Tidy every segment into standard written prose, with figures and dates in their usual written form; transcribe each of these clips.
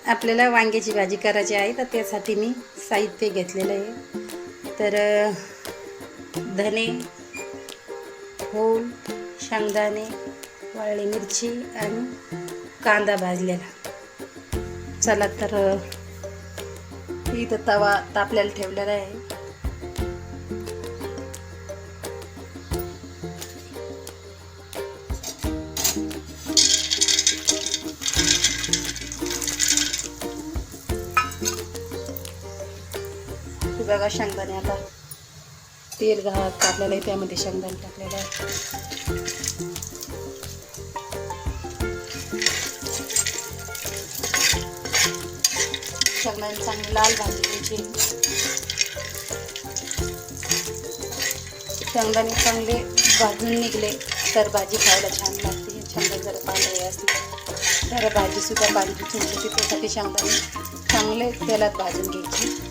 आपल्याला वांग्याची भाजी करायची आहे, तर त्यासाठी मी साहित्य घेतलेलं आहे. तर धने, होल, शेंगदाणे, वाळली मिरची आणि कांदा भाजलेला. चला तर इथं तवा तापल्याला ठेवलेला आहे. बघा शेंगदाणे, आता तेल टाकलेलं आहे, त्यामध्ये शेंगदाणे टाकलेलं आहे. शेंगदाणे चांगले लाल भाजी घ्यायची. शेंगदाणे चांगले भाजून निघले तर भाजी खायला छान लागते. शेंगदाणे जरा पांढरे असले तर भाजी सुद्धा बारीक चिंचते. त्यासाठी शेंगदाणे चांगले तेलात भाजून घ्यायचे.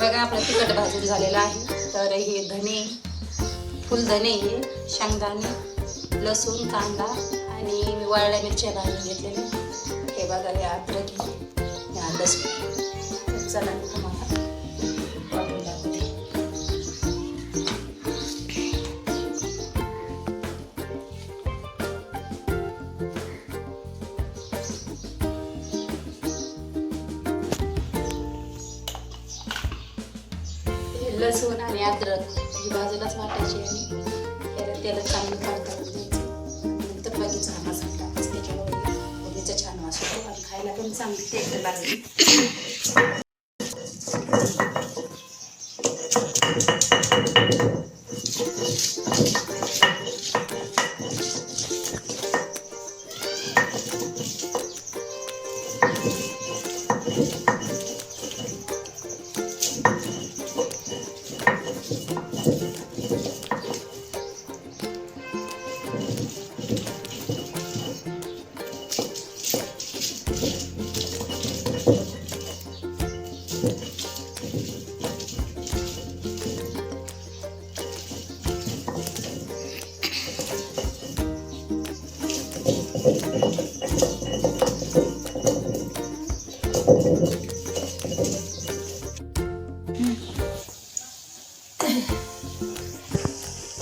बघा आपलं तिखट भाजून झालेलं आहे. तर हे धने, फुलधने, हे शेंगदाणे, लसूण, कांदा आणि वाळल्या मिरच्या भाजून घेतलेल्या. हे बघा, हे अद्रक, हे लसूण. चला मी तुम्हाला वाटून दाखवते. लसूण आणि अद्रक ही बाजूलाच वाटायची आणि त्याला चांगलं परतवून द्यायचं. नंतर बाकीचा हा मसाला टाकायचा. त्याच्यामुळे भजीचा छान वास येतो आणि खायला पण चांगली टेस्ट लागते.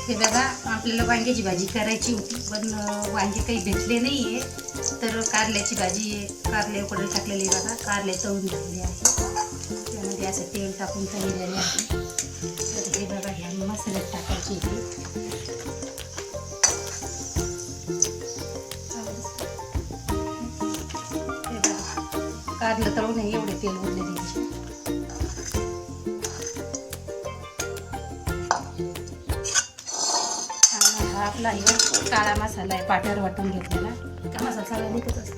हे बघा, आपल्याला वांग्याची भाजी करायची होती, पण वांगे काही भेटले नाही आहे. तर कारल्याची भाजी आहे. कारले उकडे टाकलेले बघा, कारले तळून झालेले आहे. त्यामध्ये असं तेल टाकून तळलेले आहे. तर हे बघा, ह्या मसाल्यात टाकायची होती. हे बघा, कारलं तळून एवढे तेल उरले द्यायचे. आपला हे काळा मसाला आहे, पाट्यावर वाटून घेतलेला. का मसाला निघत असतो.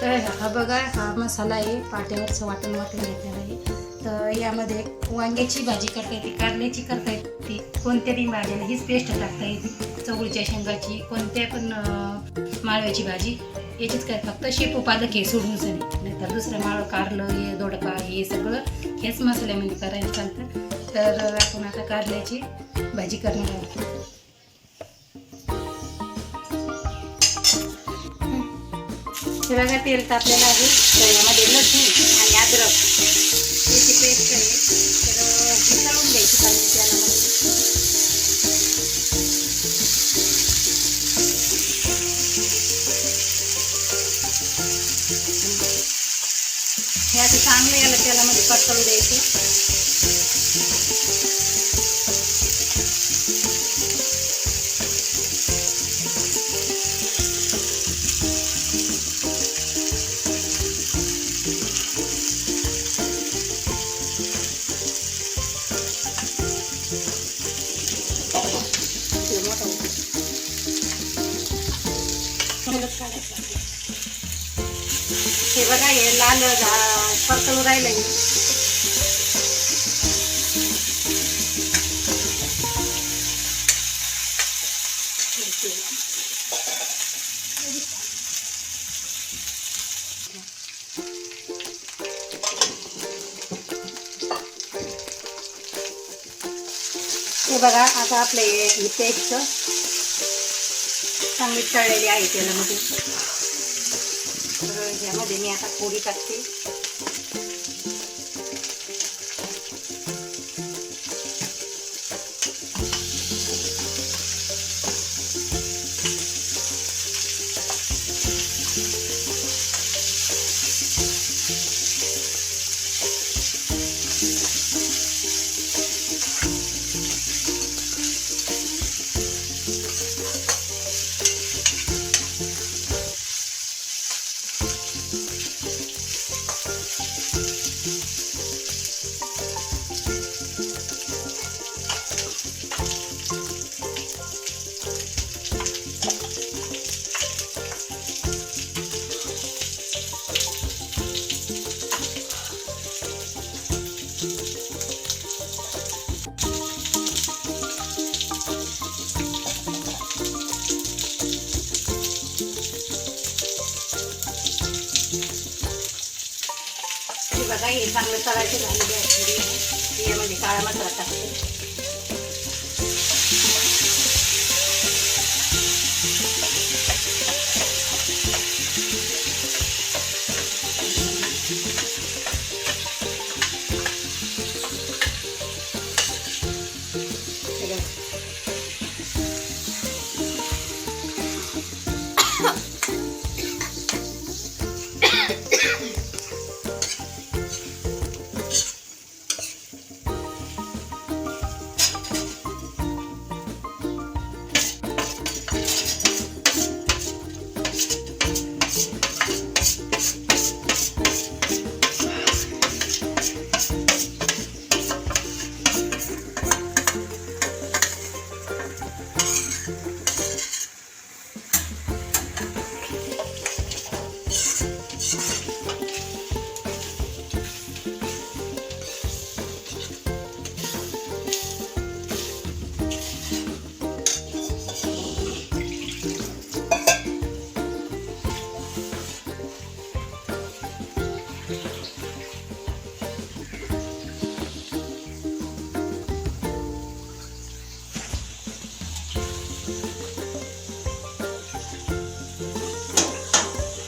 तर हा बघा, हा मसाला आहे, पाट्यावरचं वाटून घेतलेला आहे. तर यामध्ये वांग्याची भाजी करता येते, कारल्याची करता येते, कोणत्याही भाजीला हीच पेस्ट टाकता येते. चवळीच्या शेंगाची, कोणत्या पण माळव्याची भाजी, याचीच काय फक्त शेपू पालक हे सोडून सनी, नाही तर दुसरं माळ, कारलं, हे दोडका, हे सगळं हेच मसाल्यामध्ये करायला चालतं. तर आपण आता कारल्याची भाजी करणार आहोत. हे बघा, तेल तापलेलं आहे. तर यामध्ये लसूण आणि अद्रक याची पेस्ट आहे. तर ही तळून घ्यायची पाहिजे तेलामध्ये. हे असे चांगले परतवून द्यायचे. हे बघा हे लाल परतवून राहिलं. हे बघा आता आपले ही पेस्ट चांगली तळलेली आहे तेलामध्ये. तर ह्यामध्ये मी आता पोळी टाकते. बघा हे चांगलं तळायचे झालेले आहे. यामध्ये काळा मसाला टाकते.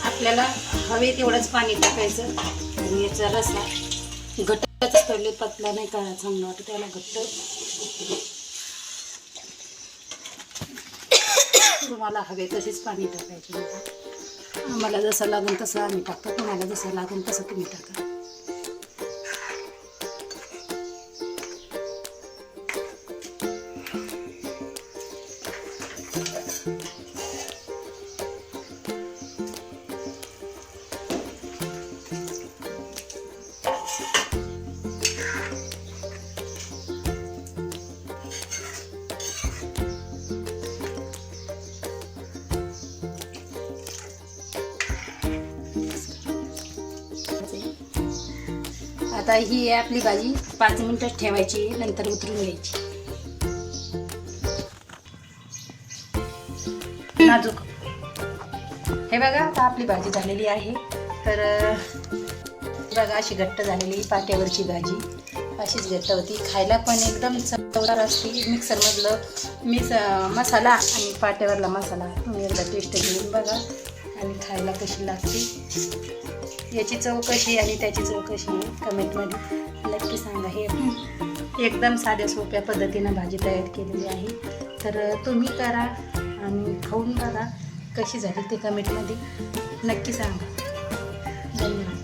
आपल्याला हवे तेवढंच पाणी टाकायचं आणि याचा रस्सा घट्टच ठेवले, पतला नाही का चांगलं वाटतं त्याला घट्ट. तुम्हाला हवे तसेच पाणी टाकायचे. आम्हाला जसं लागेल तसं आम्ही टाकतो, तुम्हाला जसं लागेल तसं तुम्ही टाका. आता ही आपली भाजी 5 मिनिटं ठेवायची, नंतर उतरून घ्यायची. नाजूक हे बघा आता आपली भाजी झालेली आहे. तर बघा अशी घट्ट झालेली पाट्यावरची भाजी अशीच घट्ट होती. खायला पण एकदम चवदार असते. मिक्सरमधलं मसाला आणि पाट्यावरला मसाला तुम्ही एकदा टेस्ट घेऊन बघा आणि खायला कशी लागते. याची चव कशी आणि त्याची चव कशी आहे कमेंटमध्ये नक्की सांगा. हे एकदम साध्या सोप्या पद्धतीनं भाजी तयार केलेली आहे. तर तुम्ही करा आणि खाऊन बघा कशी झाली ते कमेंटमध्ये नक्की सांगा. धन्यवाद.